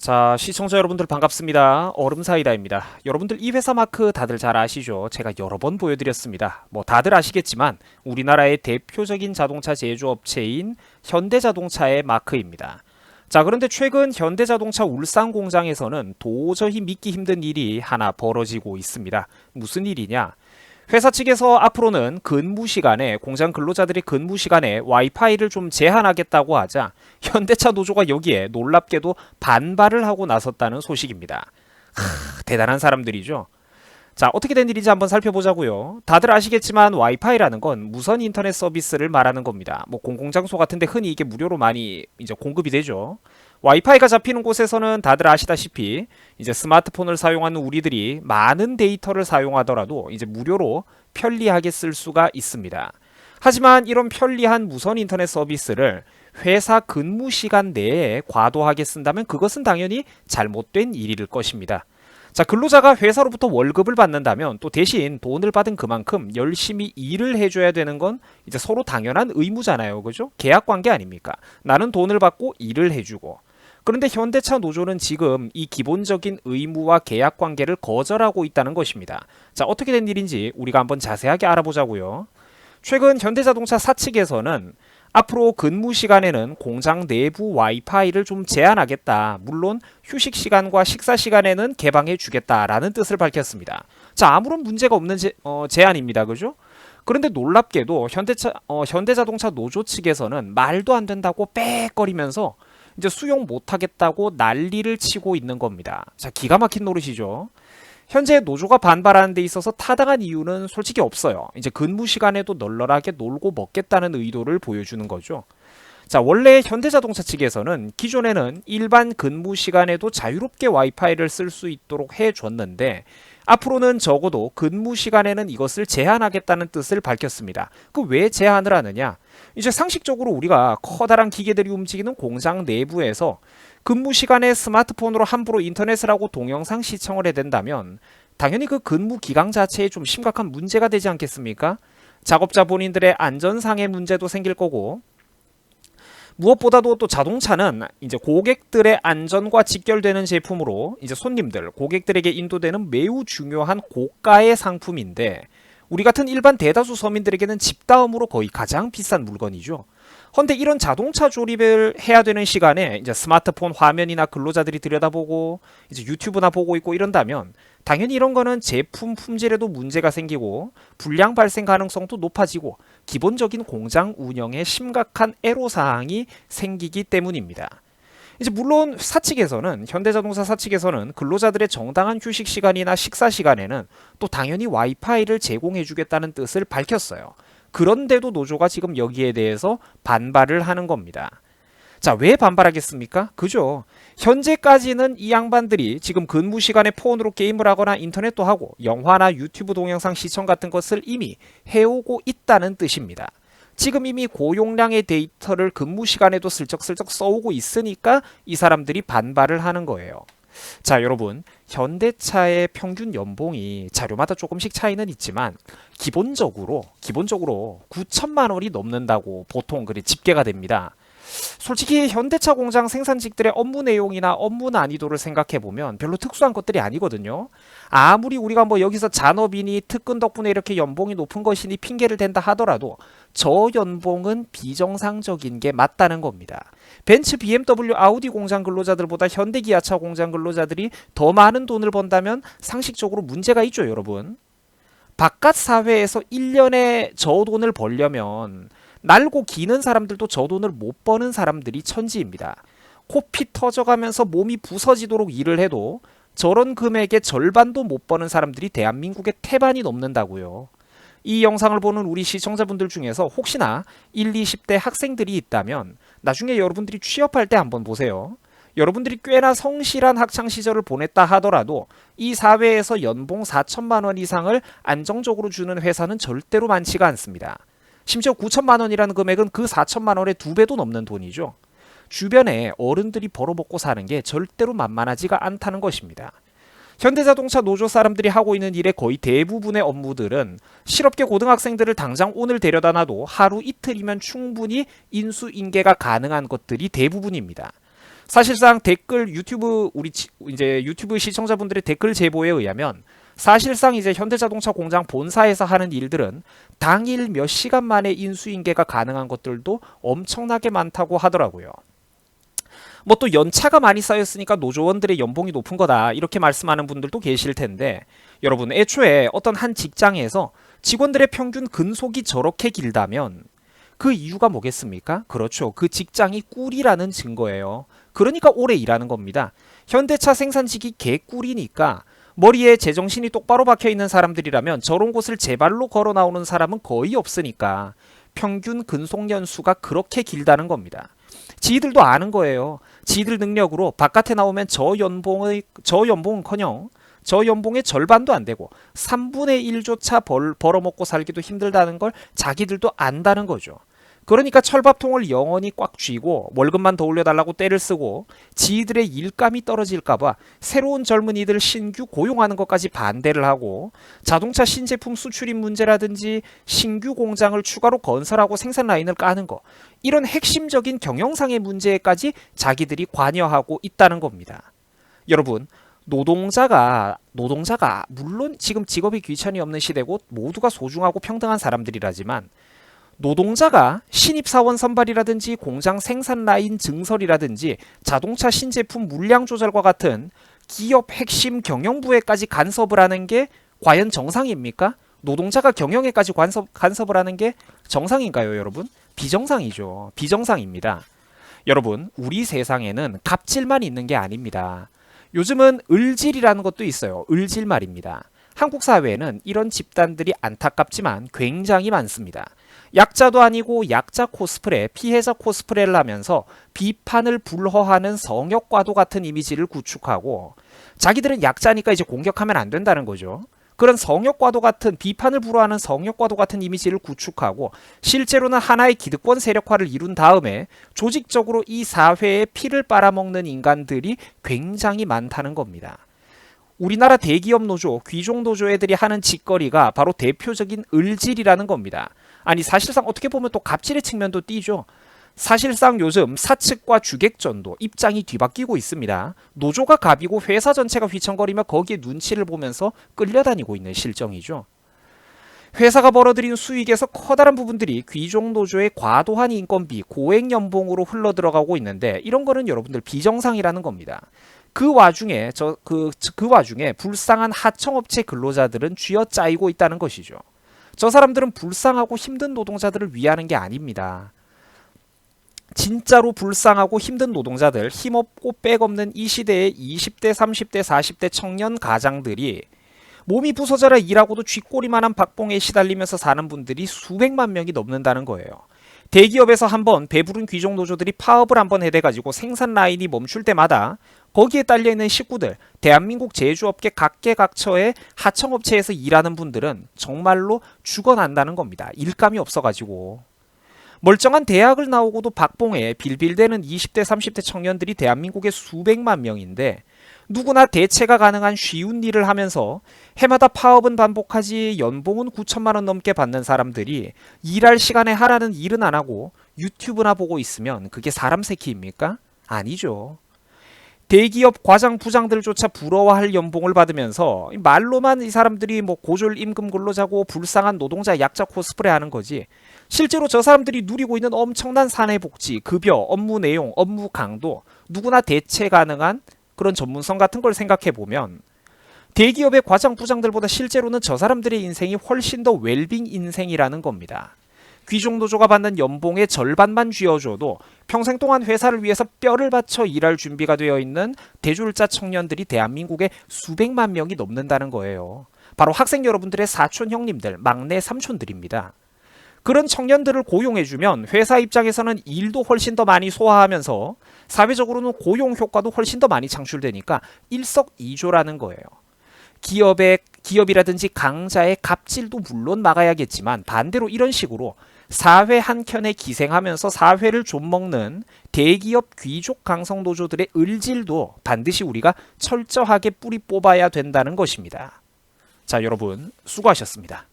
자, 시청자 여러분들 반갑습니다. 얼음사이다입니다. 여러분들 이 회사 마크 다들 잘 아시죠? 제가 여러 번 보여드렸습니다. 뭐 다들 아시겠지만 우리나라의 대표적인 자동차 제조업체인 현대자동차의 마크입니다. 자, 그런데 최근 현대자동차 울산 공장에서는 도저히 믿기 힘든 일이 하나 벌어지고 있습니다. 무슨 일이냐? 회사 측에서 앞으로는 근무 시간에 공장 근로자들의 근무 시간에 와이파이를 좀 제한하겠다고 하자 현대차 노조가 여기에 놀랍게도 반발을 하고 나섰다는 소식입니다. 대단한 사람들이죠. 자, 어떻게 된 일인지 한번 살펴보자고요. 다들 아시겠지만 와이파이라는 건 무선 인터넷 서비스를 말하는 겁니다. 뭐 공공장소 같은데 흔히 이게 무료로 많이 이제 공급이 되죠. 와이파이가 잡히는 곳에서는 다들 아시다시피 이제 스마트폰을 사용하는 우리들이 많은 데이터를 사용하더라도 이제 무료로 편리하게 쓸 수가 있습니다. 하지만 이런 편리한 무선 인터넷 서비스를 회사 근무 시간 내에 과도하게 쓴다면 그것은 당연히 잘못된 일일 것입니다. 자, 근로자가 회사로부터 월급을 받는다면 또 대신 돈을 받은 그만큼 열심히 일을 해줘야 되는 건 이제 서로 당연한 의무잖아요. 그죠? 계약 관계 아닙니까? 나는 돈을 받고 일을 해주고. 그런데 현대차 노조는 지금 이 기본적인 의무와 계약 관계를 거절하고 있다는 것입니다. 자, 어떻게 된 일인지 우리가 한번 자세하게 알아보자고요. 최근 현대자동차 사측에서는 앞으로 근무 시간에는 공장 내부 와이파이를 좀 제한하겠다. 물론 휴식 시간과 식사 시간에는 개방해 주겠다라는 뜻을 밝혔습니다. 자, 아무런 문제가 없는 제안입니다. 그죠? 그런데 놀랍게도 현대자동차 노조 측에서는 말도 안 된다고 빽거리면서 이제 수용 못하겠다고 난리를 치고 있는 겁니다. 자, 기가 막힌 노릇이죠. 현재 노조가 반발하는 데 있어서 타당한 이유는 솔직히 없어요. 이제 근무 시간에도 널널하게 놀고 먹겠다는 의도를 보여주는 거죠. 자, 원래 현대자동차 측에서는 기존에는 일반 근무 시간에도 자유롭게 와이파이를 쓸 수 있도록 해줬는데 앞으로는 적어도 근무 시간에는 이것을 제한하겠다는 뜻을 밝혔습니다. 그 왜 제한을 하느냐? 이제 상식적으로 우리가 커다란 기계들이 움직이는 공장 내부에서 근무 시간에 스마트폰으로 함부로 인터넷을 하고 동영상 시청을 해야 된다면 당연히 그 근무 기강 자체에 좀 심각한 문제가 되지 않겠습니까? 작업자 본인들의 안전상의 문제도 생길 거고 무엇보다도 또 자동차는 이제 고객들의 안전과 직결되는 제품으로 이제 손님들, 고객들에게 인도되는 매우 중요한 고가의 상품인데 우리 같은 일반 대다수 서민들에게는 집다음으로 거의 가장 비싼 물건이죠. 헌데 이런 자동차 조립을 해야 되는 시간에 이제 스마트폰 화면이나 근로자들이 들여다보고 이제 유튜브나 보고 있고 이런다면 당연히 이런 거는 제품 품질에도 문제가 생기고 불량 발생 가능성도 높아지고 기본적인 공장 운영에 심각한 애로사항이 생기기 때문입니다. 이제 물론 사측에서는 현대자동차 사측에서는 근로자들의 정당한 휴식 시간이나 식사 시간에는 또 당연히 와이파이를 제공해 주겠다는 뜻을 밝혔어요. 그런데도 노조가 지금 여기에 대해서 반발을 하는 겁니다. 자, 왜 반발하겠습니까? 그죠? 현재까지는 이 양반들이 지금 근무 시간에 폰으로 게임을 하거나 인터넷도 하고 영화나 유튜브 동영상 시청 같은 것을 이미 해오고 있다는 뜻입니다. 지금 이미 고용량의 데이터를 근무 시간에도 슬쩍슬쩍 써오고 있으니까 이 사람들이 반발을 하는 거예요. 자, 여러분, 현대차의 평균 연봉이 자료마다 조금씩 차이는 있지만 기본적으로 9천만 원이 넘는다고 보통 그래 집계가 됩니다. 솔직히 현대차 공장 생산직들의 업무 내용이나 업무 난이도를 생각해보면 별로 특수한 것들이 아니거든요. 아무리 우리가 뭐 여기서 잔업이니 특근 덕분에 이렇게 연봉이 높은 것이니 핑계를 댄다 하더라도 저 연봉은 비정상적인 게 맞다는 겁니다. 벤츠, BMW, 아우디 공장 근로자들보다 현대 기아차 공장 근로자들이 더 많은 돈을 번다면 상식적으로 문제가 있죠, 여러분. 바깥 사회에서 1년에 저 돈을 벌려면 날고 기는 사람들도 저 돈을 못 버는 사람들이 천지입니다. 코피 터져가면서 몸이 부서지도록 일을 해도 저런 금액의 절반도 못 버는 사람들이 대한민국의 태반이 넘는다고요. 이 영상을 보는 우리 시청자분들 중에서 혹시나 1, 20대 학생들이 있다면 나중에 여러분들이 취업할 때 한번 보세요. 여러분들이 꽤나 성실한 학창시절을 보냈다 하더라도 이 사회에서 연봉 4천만 원 이상을 안정적으로 주는 회사는 절대로 많지가 않습니다. 심지어 9천만 원이라는 금액은 그 4천만 원의 2배도 넘는 돈이죠. 주변에 어른들이 벌어먹고 사는 게 절대로 만만하지가 않다는 것입니다. 현대자동차 노조 사람들이 하고 있는 일의 거의 대부분의 업무들은 실업계 고등학생들을 당장 오늘 데려다 놔도 하루 이틀이면 충분히 인수인계가 가능한 것들이 대부분입니다. 사실상 댓글 유튜브 이제 유튜브 시청자분들의 댓글 제보에 의하면 사실상 이제 현대자동차 공장 본사에서 하는 일들은 당일 몇 시간 만에 인수인계가 가능한 것들도 엄청나게 많다고 하더라고요. 뭐 또 연차가 많이 쌓였으니까 노조원들의 연봉이 높은 거다 이렇게 말씀하는 분들도 계실 텐데, 여러분 애초에 어떤 한 직장에서 직원들의 평균 근속이 저렇게 길다면 그 이유가 뭐겠습니까? 그렇죠. 그 직장이 꿀이라는 증거예요. 그러니까 오래 일하는 겁니다. 현대차 생산직이 개꿀이니까 머리에 제정신이 똑바로 박혀 있는 사람들이라면 저런 곳을 제 발로 걸어 나오는 사람은 거의 없으니까 평균 근속 연수가 그렇게 길다는 겁니다. 지들도 아는 거예요. 지들 능력으로 바깥에 나오면 저 연봉은커녕 저 연봉의 절반도 안 되고 3분의 1조차 벌어먹고 살기도 힘들다는 걸 자기들도 안다는 거죠. 그러니까 철밥통을 영원히 꽉 쥐고 월급만 더 올려달라고 떼를 쓰고 지들의 일감이 떨어질까봐 새로운 젊은이들 신규 고용하는 것까지 반대를 하고, 자동차 신제품 수출입 문제라든지 신규 공장을 추가로 건설하고 생산 라인을 까는 거, 이런 핵심적인 경영상의 문제까지 자기들이 관여하고 있다는 겁니다. 여러분, 노동자가 물론 지금 직업이 귀천이 없는 시대고 모두가 소중하고 평등한 사람들이라지만, 노동자가 신입사원 선발이라든지 공장 생산 라인 증설이라든지 자동차 신제품 물량 조절과 같은 기업 핵심 경영부에까지 간섭을 하는 게 과연 정상입니까? 노동자가 경영에까지 간섭을 하는 게 정상인가요, 여러분? 비정상이죠. 비정상입니다. 여러분, 우리 세상에는 갑질만 있는 게 아닙니다. 요즘은 을질이라는 것도 있어요. 을질 말입니다. 한국 사회에는 이런 집단들이 안타깝지만 굉장히 많습니다. 약자도 아니고 약자 코스프레, 피해자 코스프레를 하면서 비판을 불허하는 성역과도 같은 이미지를 구축하고, 자기들은 약자니까 이제 공격하면 안 된다는 거죠. 그런 성역과도 같은, 비판을 불허하는 성역과도 같은 이미지를 구축하고 실제로는 하나의 기득권 세력화를 이룬 다음에 조직적으로 이 사회에 피를 빨아먹는 인간들이 굉장히 많다는 겁니다. 우리나라 대기업 노조, 귀족 노조 애들이 하는 짓거리가 바로 대표적인 을질이라는 겁니다. 아니 사실상 어떻게 보면 또 갑질의 측면도 띄죠. 사실상 요즘 사측과 주객전도 입장이 뒤바뀌고 있습니다. 노조가 갑이고 회사 전체가 휘청거리며 거기에 눈치를 보면서 끌려다니고 있는 실정이죠. 회사가 벌어들인 수익에서 커다란 부분들이 귀족 노조의 과도한 인건비, 고액 연봉으로 흘러들어가고 있는데, 이런 거는 여러분들 비정상이라는 겁니다. 그 와중에 불쌍한 하청업체 근로자들은 쥐어짜이고 있다는 것이죠. 저 사람들은 불쌍하고 힘든 노동자들을 위하는 게 아닙니다. 진짜로 불쌍하고 힘든 노동자들, 힘없고 빽없는 이 시대의 20대, 30대, 40대 청년 가장들이 몸이 부서져라 일하고도 쥐꼬리만한 박봉에 시달리면서 사는 분들이 수백만 명이 넘는다는 거예요. 대기업에서 한번 배부른 귀족 노조들이 파업을 한번 해대가지고 생산 라인이 멈출 때마다 거기에 딸려있는 식구들, 대한민국 제조업계 각계각처의 하청업체에서 일하는 분들은 정말로 죽어난다는 겁니다. 일감이 없어가지고. 멀쩡한 대학을 나오고도 박봉에 빌빌대는 20대 30대 청년들이 대한민국에 수백만 명인데, 누구나 대체가 가능한 쉬운 일을 하면서 해마다 파업은 반복하지 연봉은 9천만 원 넘게 받는 사람들이 일할 시간에 하라는 일은 안 하고 유튜브나 보고 있으면 그게 사람 새끼입니까? 아니죠. 대기업 과장 부장들조차 부러워할 연봉을 받으면서 말로만 이 사람들이 뭐 고졸 임금 근로자고 불쌍한 노동자 약자 코스프레 하는 거지, 실제로 저 사람들이 누리고 있는 엄청난 사내복지, 급여, 업무 내용, 업무 강도, 누구나 대체 가능한 그런 전문성 같은 걸 생각해 보면 대기업의 과장 부장들보다 실제로는 저 사람들의 인생이 훨씬 더 웰빙 인생이라는 겁니다. 귀족 노조가 받는 연봉의 절반만 쥐어줘도 평생 동안 회사를 위해서 뼈를 바쳐 일할 준비가 되어 있는 대졸자 청년들이 대한민국에 수백만 명이 넘는다는 거예요. 바로 학생 여러분들의 사촌 형님들, 막내 삼촌들입니다. 그런 청년들을 고용해주면 회사 입장에서는 일도 훨씬 더 많이 소화하면서 사회적으로는 고용 효과도 훨씬 더 많이 창출되니까 일석이조라는 거예요. 기업이라든지 강자의 갑질도 물론 막아야겠지만, 반대로 이런 식으로 사회 한켠에 기생하면서 사회를 좀먹는 대기업 귀족 강성 노조들의 을질도 반드시 우리가 철저하게 뿌리 뽑아야 된다는 것입니다. 자, 여러분 수고하셨습니다.